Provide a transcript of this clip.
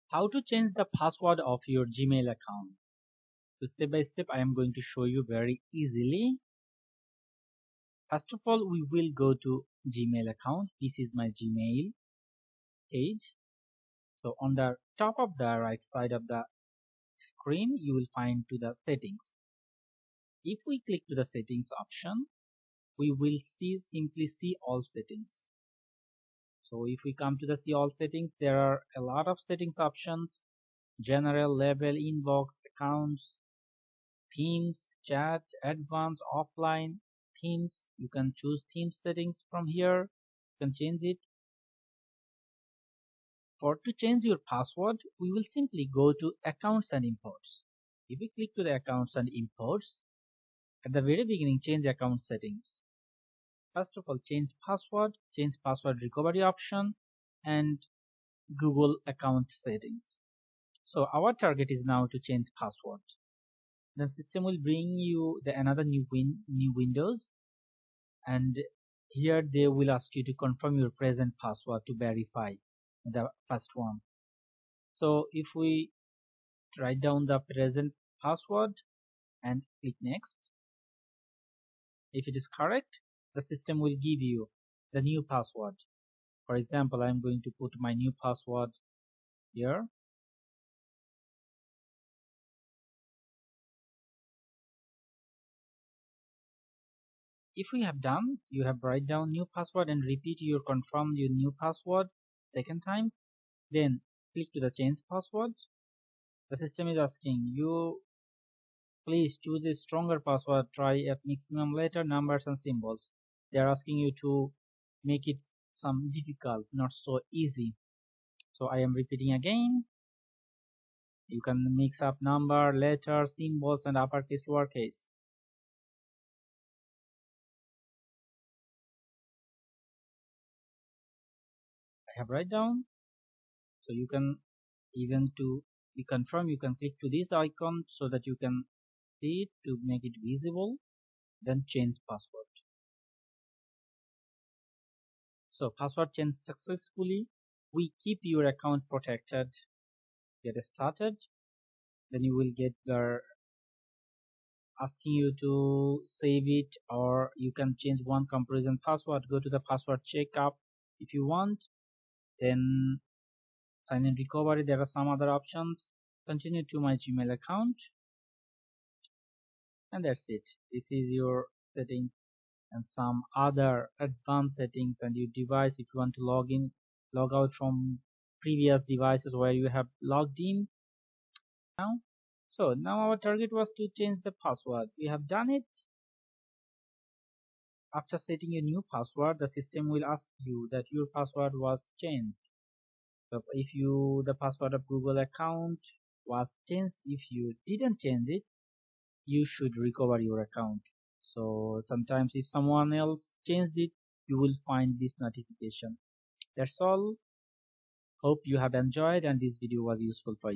How to change the password of your Gmail account. So step by step I am going to show you very easily. First of all, we will go to Gmail account. This is my Gmail page. So on the top of the right side of the screen, you will find to the settings. If we click to the settings option, we will simply see all settings. So if we come to the see all settings, there are a lot of settings options: general, label, inbox, accounts, themes, chat, advanced, offline, themes. You can choose theme settings from here. You can change it. To change your password, we will simply go to accounts and imports. If we click to the accounts and imports, at the very beginning, change account settings. First of all, change password recovery option, and Google account settings. So our target is now to change password. The system will bring you another new windows, and here they will ask you to confirm your present password to verify the first one. So if we write down the present password and click next, if it is correct, the system will give you the new password. For example, I'm going to put my new password here. If we have done, you have write down new password and repeat your confirm your new password second time, then click to the change password. The system is asking you, please choose a stronger password, try a maximum letter, numbers and symbols. They are asking you to make it some difficult, not so easy. So I am repeating again. You can mix up number, letters, symbols and uppercase, lowercase. I have write down. So you can even to be confirm, you can click to this icon so that you can see it to make it visible, then change password. So password changed successfully. We keep your account protected. Get started. Then you will get the asking you to save it, or you can change one comparison password. Go to the password checkup if you want. Then sign in recovery. There are some other options. Continue to my Gmail account. And that's it. This is your setting and some other advanced settings and your device. If you want to log out from previous devices where you have logged in now. So now our target was to change the password. We have done it. After setting a new password, the system will ask you that your password was changed. So if the password of Google account was changed, if you didn't change it, you should recover your account. So sometimes if someone else changed it, you will find this notification. That's all. Hope you have enjoyed and this video was useful for you.